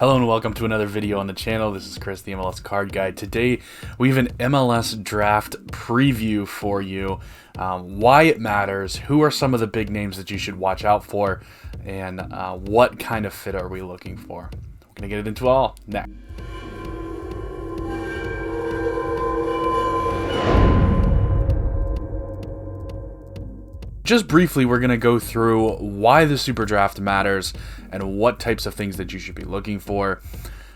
Hello and welcome to another video on the channel. This is Chris, the MLS Card Guide. Today we have an MLS Draft Preview for you. Why it matters, who are some of the big names that you should watch out for, and what kind of fit are we looking for. We're going to get into it all next. Just briefly, we're going to go through why the SuperDraft matters and what types of things that you should be looking for.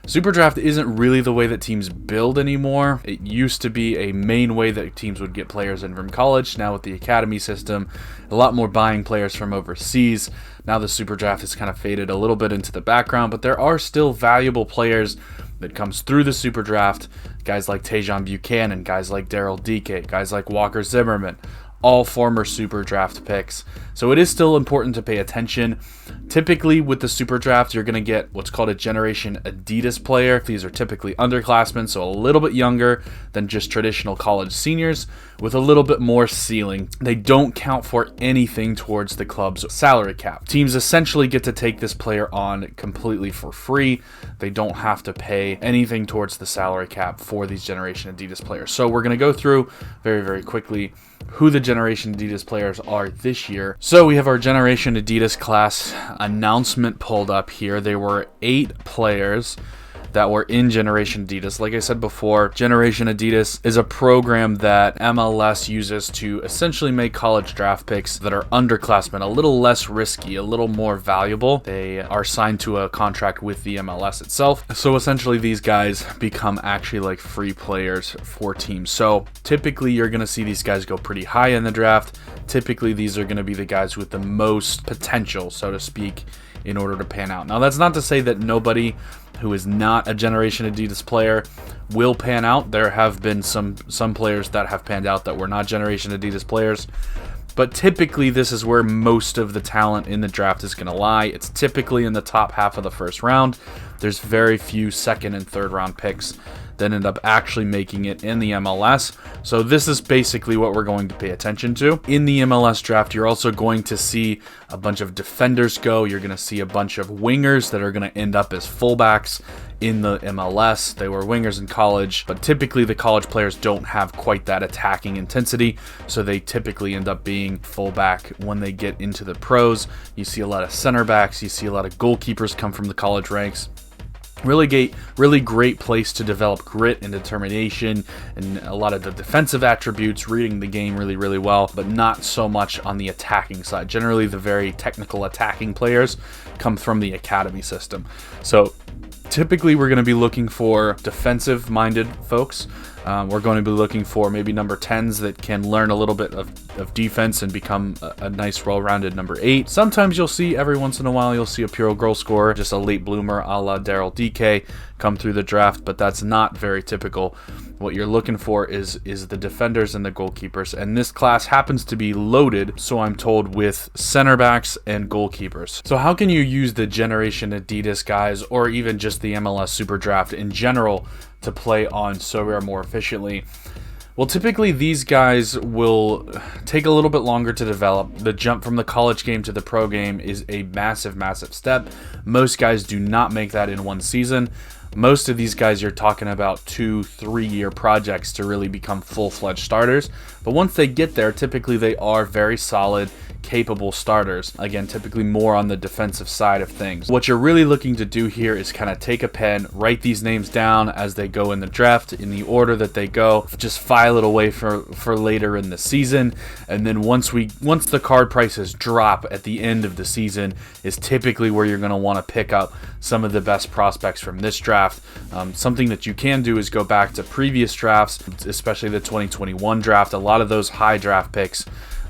SuperDraft isn't really the way that teams build anymore. It used to be a main way that teams would get players in from college. Now with the academy system, a lot more buying players from overseas. Now the SuperDraft has kind of faded a little bit into the background, but there are still valuable players that comes through the SuperDraft. Guys like Tajon Buchanan, guys like Daryl Dike, guys like Walker Zimmerman, all former SuperDraft picks. So it is still important to pay attention. Typically with the SuperDraft, you're going to get what's called a Generation Adidas player. These are typically underclassmen, so a little bit younger than just traditional college seniors with a little bit more ceiling. They don't count for anything towards the club's salary cap. Teams essentially get to take this player on completely for free. They don't have to pay anything towards the salary cap for these Generation Adidas players. So we're going to go through very quickly who the Generation Adidas players are this year. So we have our Generation Adidas class announcement pulled up here. There were 8 players that were in Generation Adidas. Like I said before, Generation Adidas is a program that MLS uses to essentially make college draft picks that are underclassmen a little less risky, a little more valuable. They are signed to a contract with the MLS itself. So essentially these guys become actually like free players for teams. So typically you're going to see these guys go pretty high in the draft. Typically these are going to be the guys with the most potential, so to speak, in order to pan out. Now that's not to say that nobody who is not a Generation Adidas player will pan out. There have been some players that have panned out that were not Generation Adidas players. But typically this is where most of the talent in the draft is going to lie. It's typically in the top half of the first round. There's very few second and third round picks that end up actually making it in the MLS. So this is basically what we're going to pay attention to. In the MLS draft, you're also going to see a bunch of defenders go. You're going to see a bunch of wingers that are going to end up as fullbacks in the MLS. They were wingers in college, but typically the college players don't have quite that attacking intensity, so they typically end up being fullback when they get into the pros. You see a lot of center backs, you see a lot of goalkeepers come from the college ranks. Really great place to develop grit and determination and a lot of the defensive attributes, reading the game really well, but not so much on the attacking side. Generally, the very technical attacking players come from the academy system. So typically we're going to be looking for defensive-minded folks. We're going to be looking for maybe number 10s that can learn a little bit of defense and become a nice, well-rounded number 8. Sometimes you'll see, every once in a while, you'll see a pure goal scorer, just a late bloomer a la Daryl Dike come through the draft, but that's not very typical. What you're looking for is the defenders and the goalkeepers, and this class happens to be loaded, so I'm told, with center backs and goalkeepers. So how can you use the Generation Adidas guys, or even just the MLS SuperDraft in general, to play on SoRare more efficiently? Well, typically these guys will take a little bit longer to develop. The jump from the college game to the pro game is a massive step. Most guys do not make that in one season. Most of these guys, you're talking about 2-3 year projects to really become full-fledged starters. But once they get there, typically they are very solid, capable starters. Again, typically more on the defensive side of things. What you're really looking to do here is kind of take a pen, write these names down as they go in the draft in the order that they go, just file it away for later in the season. And then once the card prices drop at the end of the season is typically where you're going to want to pick up some of the best prospects from this draft. Something that you can do is go back to previous drafts, especially the 2021 draft. A lot of those high draft picks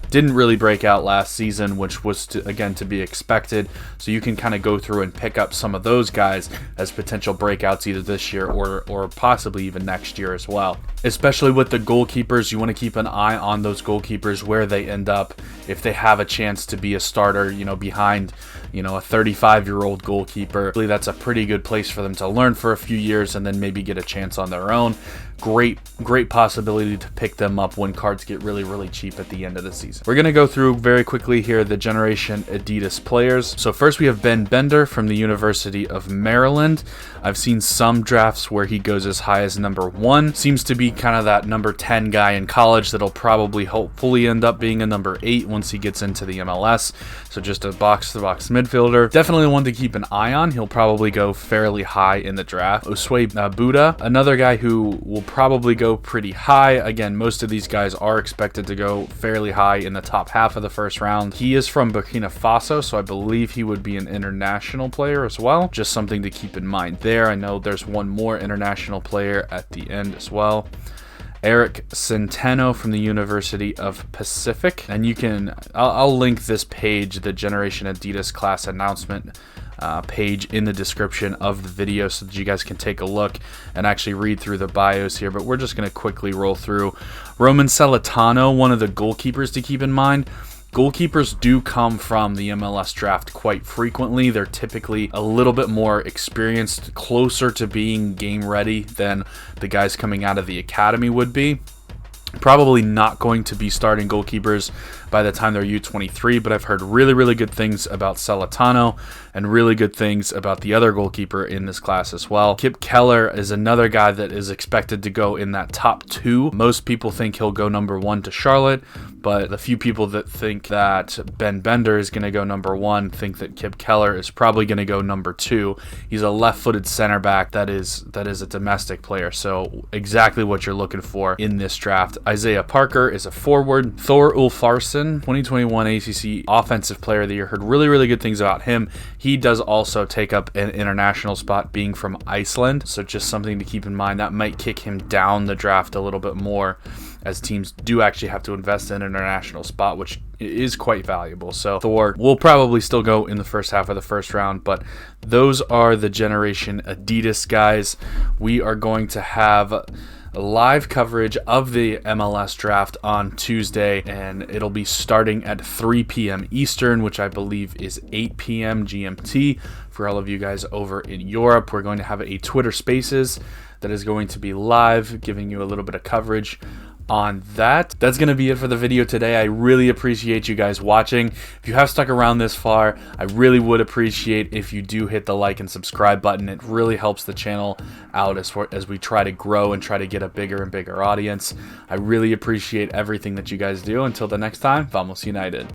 didn't really break out last season, which was to be expected. So you can kind of go through and pick up some of those guys as potential breakouts either this year or possibly even next year as well. Especially with the goalkeepers, you want to keep an eye on those goalkeepers, where they end up, if they have a chance to be a starter, behind, a 35-year-old goalkeeper. Really, that's a pretty good place for them to learn for a few years and then maybe get a chance on their own. Great possibility to pick them up when cards get really cheap at the end of the season. We're going to go through very quickly here the Generation Adidas players. So first we have Ben Bender from the University of Maryland. I've seen some drafts where he goes as high as number 1. Seems to be kind of that number 10 guy in college that'll probably hopefully end up being a number 8 once he gets into the MLS. So just a box-to-box midfielder. Definitely one to keep an eye on. He'll probably go fairly high in the draft. Oswe Buda, another guy who will probably go pretty high. Again, most of these guys are expected to go fairly high in the top half of the first round. He is from Burkina Faso, so I believe he would be an international player as well. Just something to keep in mind there. I know there's one more international player at the end as well. Eric Centeno from the University of Pacific. And you can, I'll link this page, the Generation Adidas class announcement page, in the description of the video so that you guys can take a look and actually read through the bios here. But we're just going to quickly roll through. Roman Celentano, one of the goalkeepers to keep in mind. Goalkeepers do come from the MLS draft quite frequently. They're typically a little bit more experienced, closer to being game ready than the guys coming out of the academy would be. Probably not going to be starting goalkeepers by the time they're U23, but I've heard really, really good things about Celentano and really good things about the other goalkeeper in this class as well. Kip Keller is another guy that is expected to go in that top 2. Most people think he'll go number 1 to Charlotte, but the few people that think that Ben Bender is going to go number 1 think that Kip Keller is probably going to go number 2. He's a left-footed center back that is a domestic player, so exactly what you're looking for in this draft. Isaiah Parker is a forward. Thor Ulfarsson, 2021 ACC Offensive Player of the Year. Heard really, really good things about him. He does also take up an international spot, being from Iceland, so just something to keep in mind. That might kick him down the draft a little bit more, as teams do actually have to invest in an international spot, which is quite valuable. So Thor will probably still go in the first half of the first round, but those are the Generation Adidas guys. We are going to have live coverage of the MLS draft on Tuesday, and it'll be starting at 3 p.m. Eastern, which I believe is 8 p.m. GMT for all of you guys over in Europe. We're going to have a Twitter Spaces that is going to be live, giving you a little bit of coverage on that. That's going to be it for the video today. I really appreciate you guys watching. If you have stuck around this far, I really would appreciate if you do hit the like and subscribe button. It really helps the channel out as we try to grow and try to get a bigger and bigger audience. I really appreciate everything that you guys do. Until the next time, Vamos United.